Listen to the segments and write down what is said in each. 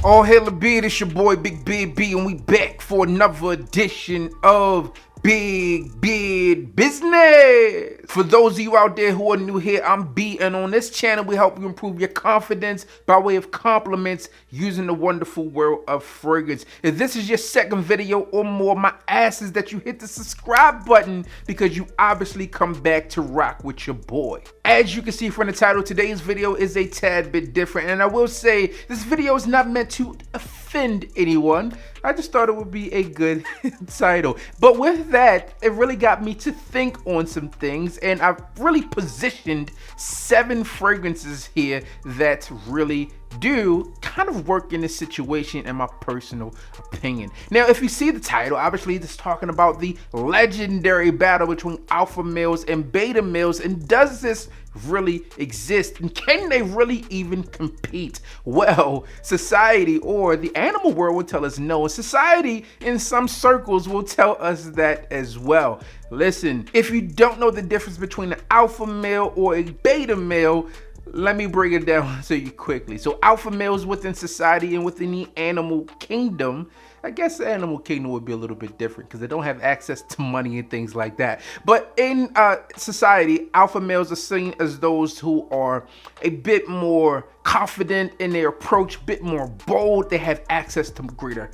All hail the beard, it's your boy Big Beard B, and we back for another edition of Big Beard Business. For those of you out there who are new here, I'm B, and on this channel we help you improve your confidence by way of compliments using the wonderful world of fragrance. If this is your second video or more, my ass is that you hit the subscribe button because you obviously come back to rock with your boy. As you can see from the title, today's video is a tad bit different, and I will say this video is not meant to offend anyone. I just thought it would be a good title. But with that, it really got me to think on some things, and I've really positioned 7 fragrances here that really do kind of work in this situation in my personal opinion. Now, if you see the title, obviously it's talking about the legendary battle between alpha males and beta males, and does this really exist, and can they really even compete? Well, society or the animal world will tell us no, and society in some circles will tell us that as well. Listen, if you don't know the difference between an alpha male or a beta male, let me break it down to you quickly. So alpha males within society and within the animal kingdom, I guess the animal kingdom would be a little bit different because they don't have access to money and things like that. But in society, alpha males are seen as those who are a bit more confident in their approach, a bit more bold. They have access to greater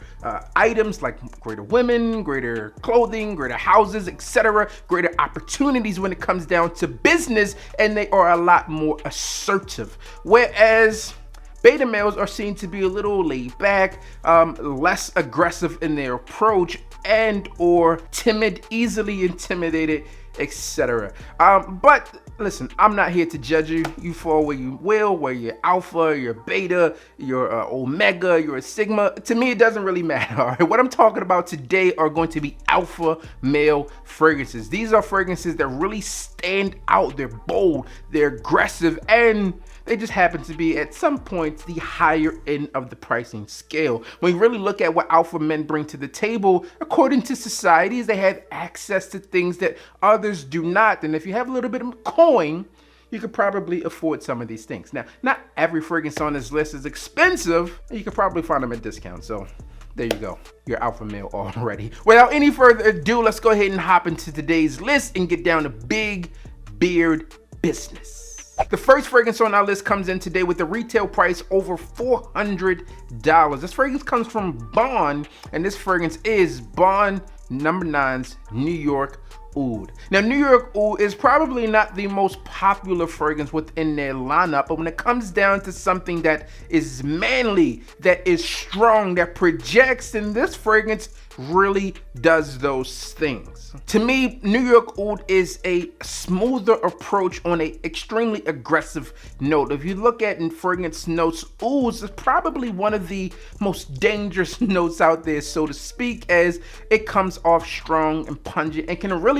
items like greater women, greater clothing, greater houses, etc., greater opportunities when it comes down to business, and they are a lot more assertive. Whereas beta males are seen to be a little laid back, less aggressive in their approach, and or timid, easily intimidated, etc. But listen, I'm not here to judge you. You fall where you will, where you're alpha, you're beta, you're omega, you're a sigma. To me, it doesn't really matter. All right? What I'm talking about today are going to be alpha male fragrances. These are fragrances that really stand out. They're bold, they're aggressive, and they just happen to be at some points the higher end of the pricing scale. When you really look at what alpha men bring to the table, according to societies, they have access to things that others do not. And if you have a little bit of coin, you could probably afford some of these things. Now, not every fragrance on this list is expensive, and you could probably find them at discount. So there you go, you're alpha male already. Without any further ado, let's go ahead and hop into today's list and get down to big beard business. The first fragrance on our list comes in today with a retail price over $400. This fragrance comes from Bond, and this fragrance is Bond No. 9's New York Oud. Now, New York Oud is probably not the most popular fragrance within their lineup, but when it comes down to something that is manly, that is strong, that projects, then this fragrance really does those things. To me, New York Oud is a smoother approach on an extremely aggressive note. If you look at in fragrance notes, Ouds is probably one of the most dangerous notes out there, so to speak, as it comes off strong and pungent and can really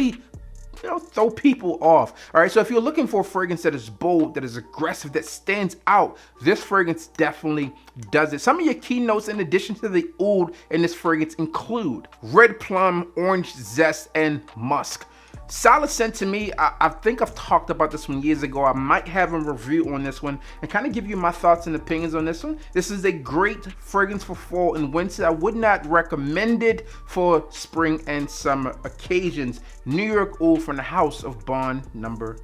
throw people off. All right, so if you're looking for a fragrance that is bold, that is aggressive, that stands out, this fragrance definitely does it. Some of your key notes in addition to the oud in this fragrance include red plum, orange zest, and musk. Solid scent to me. I think I've talked about this one years ago. I might have a review on this one and kind of give you my thoughts and opinions on this one. This is a great fragrance for fall and winter. I would not recommend it for spring and summer occasions. New York Oud from the house of Bond No. 9.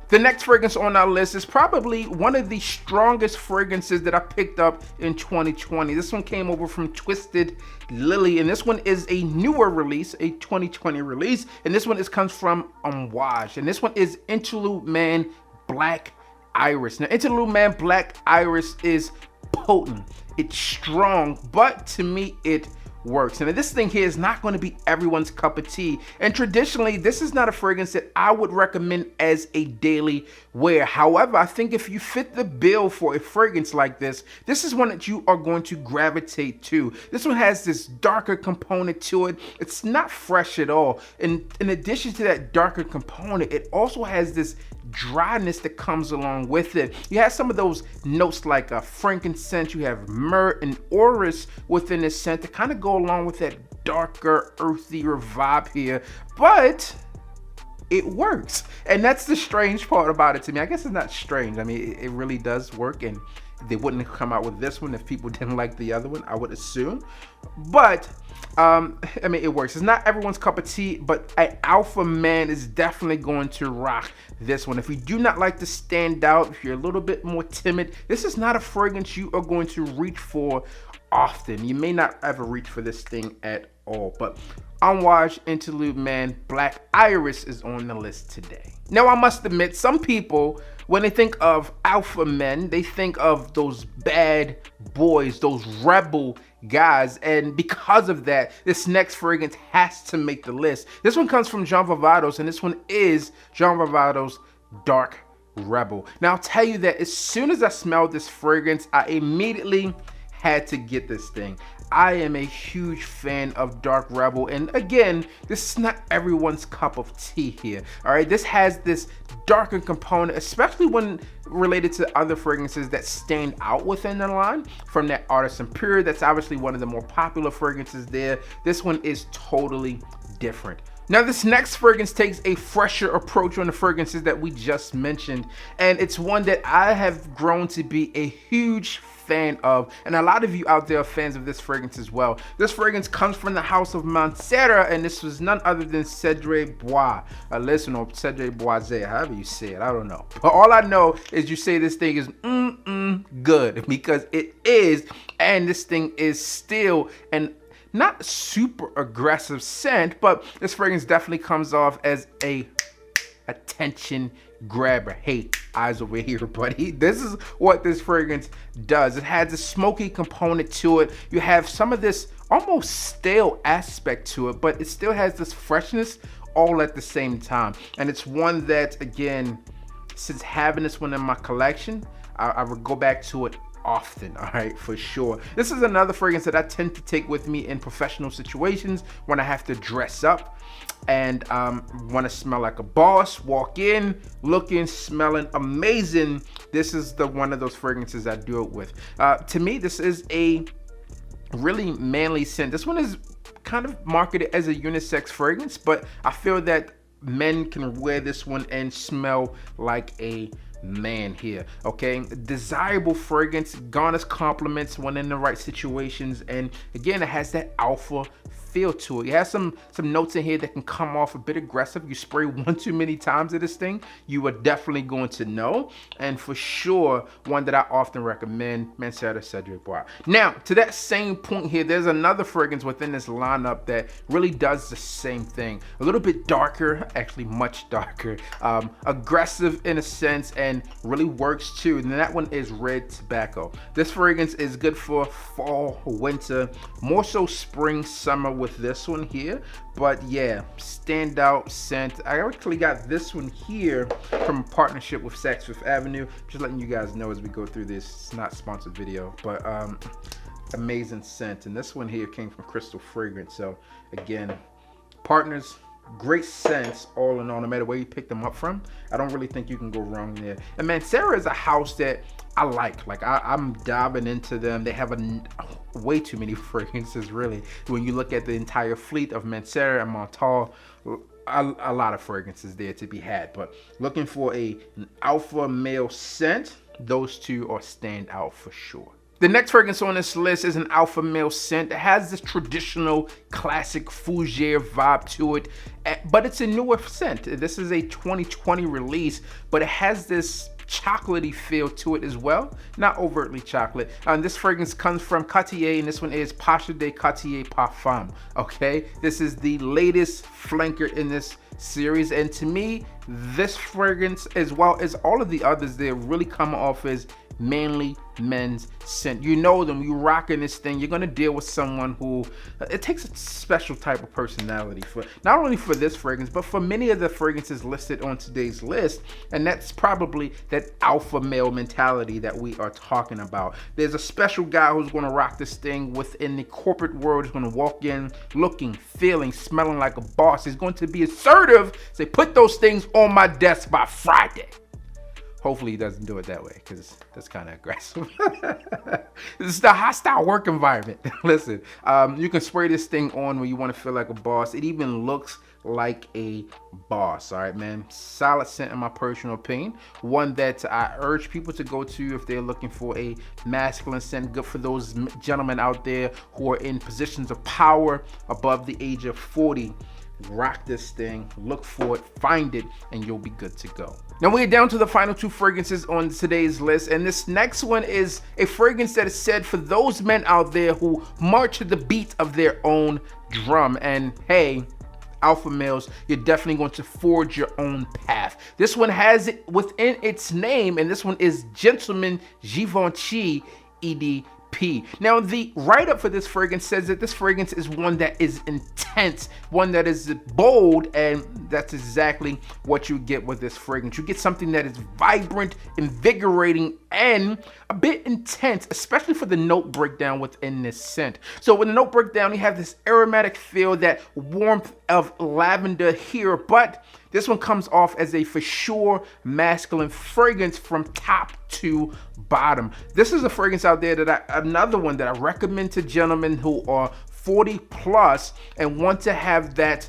The next fragrance on our list is probably one of the strongest fragrances that I picked up in 2020. This one came over from Twisted Lily, and this one is a newer release, a 2020 release, and this one comes from Amouage, and this one is Interlude Man Black Iris. Now, Interlude Man Black Iris is potent, it's strong, but to me it works. And this thing here is not going to be everyone's cup of tea, and traditionally this is not a fragrance that I would recommend as a daily wear. However, I think if you fit the bill for a fragrance like this, this is one that you are going to gravitate to. This one has this darker component to it. It's not fresh at all, and in addition to that darker component, it also has this dryness that comes along with it. You have some of those notes like frankincense, you have myrrh and orris within this scent to kind of go along with that darker, earthier vibe here. But it works. And that's the strange part about it to me. I guess it's not strange. I mean, it really does work, and they wouldn't have come out with this one if people didn't like the other one, I would assume. But I mean, it works. It's not everyone's cup of tea, but an alpha man is definitely going to rock this one. If you do not like to stand out, if you're a little bit more timid, this is not a fragrance you are going to reach for often. You may not ever reach for this thing at all. But Unwashed Interlude Man Black Iris is on the list today. Now, I must admit, some people, when they think of alpha men, they think of those bad boys, those rebel guys, and because of that, this next fragrance has to make the list. This one comes from Jean Vavados, and this one is Jean Vavados Dark Rebel. Now, I'll tell you that as soon as I smelled this fragrance, I immediately had to get this thing. I am a huge fan of Dark Rebel, and again, this is not everyone's cup of tea here. All right, this has this darker component, especially when related to other fragrances that stand out within the line. From that Artisan Pure, that's obviously one of the more popular fragrances there. This one is totally different. Now, this next fragrance takes a fresher approach on the fragrances that we just mentioned, and it's one that I have grown to be a huge fan of, and a lot of you out there are fans of this fragrance as well. This fragrance comes from the house of Montserrat, and this was none other than Cedric Bois. Listen, or Cedric Boise, however you say it, I don't know. But all I know is you say this thing is good, because it is, and this thing is still an not super aggressive scent, but this fragrance definitely comes off as a attention grabber. Hey, eyes over here, buddy. This is what this fragrance does. It has a smoky component to it. You have some of this almost stale aspect to it, but it still has this freshness all at the same time. And it's one that, again, since having this one in my collection, I would go back to it often, all right, for sure. This is another fragrance that I tend to take with me in professional situations when I have to dress up and want to smell like a boss, walk in looking, smelling amazing. This is the one of those fragrances I do it with. To me, this is a really manly scent. This one is kind of marketed as a unisex fragrance, but I feel that men can wear this one and smell like a man here. Okay, desirable fragrance, garners compliments when in the right situations, and again, it has that alpha feel to it. It has some notes in here that can come off a bit aggressive. You spray one too many times of this thing, you are definitely going to know. And for sure, one that I often recommend, Montserrat Cedric Bois. Now, to that same point here, there's another fragrance within this lineup that really does the same thing. A little bit darker, actually much darker, aggressive in a sense, and really works too. And that one is Red Tobacco. This fragrance is good for fall, winter, more so spring, summer with this one here. But yeah, standout scent. I actually got this one here from a partnership with Saks Fifth Avenue. Just letting you guys know as we go through this. It's not a sponsored video, but amazing scent. And this one here came from Crystal Fragrance. So again, partners, great scents all in all, no matter where you pick them up from. I don't really think you can go wrong there. And Montserrat is a house that I like. Like I'm diving into them. They have way too many fragrances, really. When you look at the entire fleet of Montserrat and Montal, a lot of fragrances there to be had. But looking for an alpha male scent, those two are stand out for sure. The next fragrance on this list is an alpha male scent. It has this traditional classic fougere vibe to it, but it's a newer scent. This is a 2020 release, but it has this chocolatey feel to it as well, not overtly chocolate. This fragrance comes from Catiere, and this one is Pasha de Catiere Parfum. Okay, this is the latest flanker in this series, and to me, this fragrance, as well as all of the others, they really come off as manly men's scent. You know them, you rocking this thing, you're gonna deal with someone who, it takes a special type of personality for, not only for this fragrance, but for many of the fragrances listed on today's list. And that's probably that alpha male mentality that we are talking about. There's a special guy who's gonna rock this thing within the corporate world. He's gonna walk in looking, feeling, smelling like a boss. He's going to be assertive, say, put those things on my desk by Friday. Hopefully he doesn't do it that way, because that's kind of aggressive. This is the hostile work environment. Listen, you can spray this thing on when you want to feel like a boss. It even looks like a boss. All right, man. Solid scent in my personal opinion. One that I urge people to go to if they're looking for a masculine scent. Good for those gentlemen out there who are in positions of power above the age of 40. Rock this thing, look for it, find it, and you'll be good to go. Now we're down to the final two fragrances on today's list, and this next one is a fragrance that is said for those men out there who march to the beat of their own drum. And hey, alpha males, you're definitely going to forge your own path. This one has it within its name, and this one is Gentleman Givenchy EDP. Now, the write-up for this fragrance says that this fragrance is one that is intense, one that is bold, and that's exactly what you get with this fragrance. You get something that is vibrant, invigorating, and a bit intense, especially for the note breakdown within this scent. So with the note breakdown, you have this aromatic feel, that warmth of lavender here, but this one comes off as a for sure masculine fragrance from top to bottom. This is a fragrance out there that another one that I recommend to gentlemen who are 40 plus and want to have that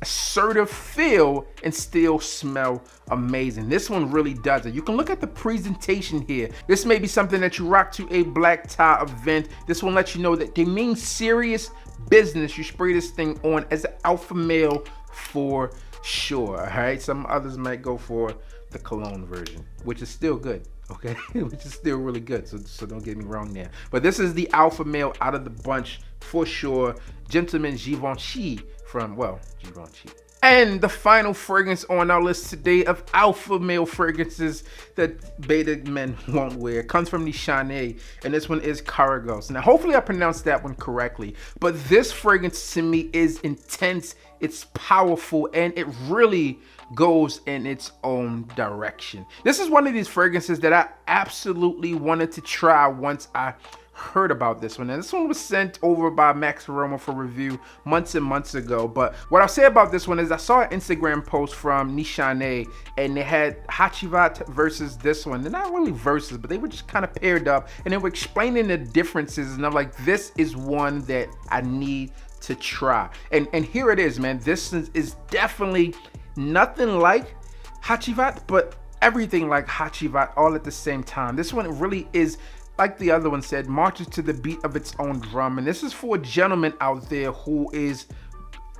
assertive feel and still smell amazing. This one really does it. You can look at the presentation here. This may be something that you rock to a black tie event. This one lets you know that they mean serious business. You spray this thing on as an alpha male for sure. All right, some others might go for the Cologne version, which is still good, okay? Which is still really good, so don't get me wrong there. But this is the alpha male out of the bunch for sure. Gentleman Givenchy from, well, Givenchy. And the final fragrance on our list today of alpha male fragrances that beta men won't wear comes from the Shawnee, and this one is Caragos. Now, hopefully I pronounced that one correctly, but this fragrance to me is intense, it's powerful, and it really goes in its own direction. This is one of these fragrances that I absolutely wanted to try once I heard about this one, and this one was sent over by Max Aroma for review months and months ago. But what I'll say about this one is I saw an Instagram post from Nishane, and they had Hachivat versus this one. They're not really versus, but they were just kind of paired up, and they were explaining the differences, and I'm like, this is one that I need to try. And here it is, man. This is definitely nothing like Hachivat, but everything like Hachivat all at the same time. This one really is, like the other one said, marches to the beat of its own drum. And this is for a gentleman out there who is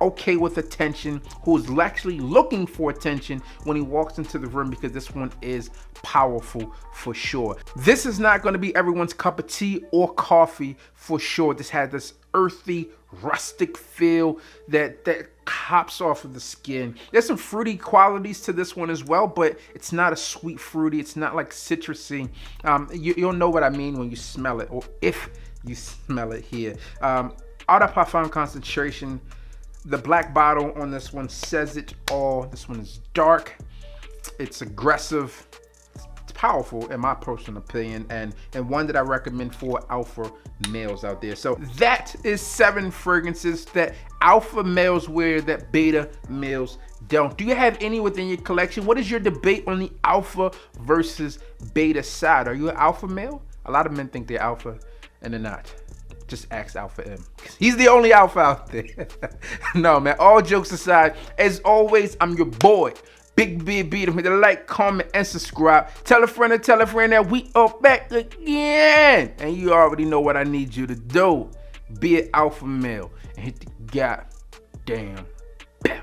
okay with attention, who is actually looking for attention when he walks into the room, because this one is powerful for sure. This is not going to be everyone's cup of tea or coffee for sure. This has this earthy, rustic feel that hops off of the skin. There's some fruity qualities to this one as well, but it's not a sweet fruity. It's not like citrusy. You'll know what I mean when you smell it, or if you smell it here. Eau de Parfum concentration. The black bottle on this one says it all. This one is dark. It's aggressive. It's powerful in my personal opinion, and one that I recommend for alpha males out there. So that is 7 fragrances that alpha males wear that beta males don't. Do you have any within your collection? What is your debate on the alpha versus beta side? Are you an alpha male? A lot of men think they're alpha and they're not. Just ask Alpha M. He's the only alpha out there. No, man, all jokes aside, as always, I'm your boy, Big B. Don't forget to like, comment, and subscribe. Tell a friend that we are back again. And you already know what I need you to do. Be an alpha male and hit the goddamn bell.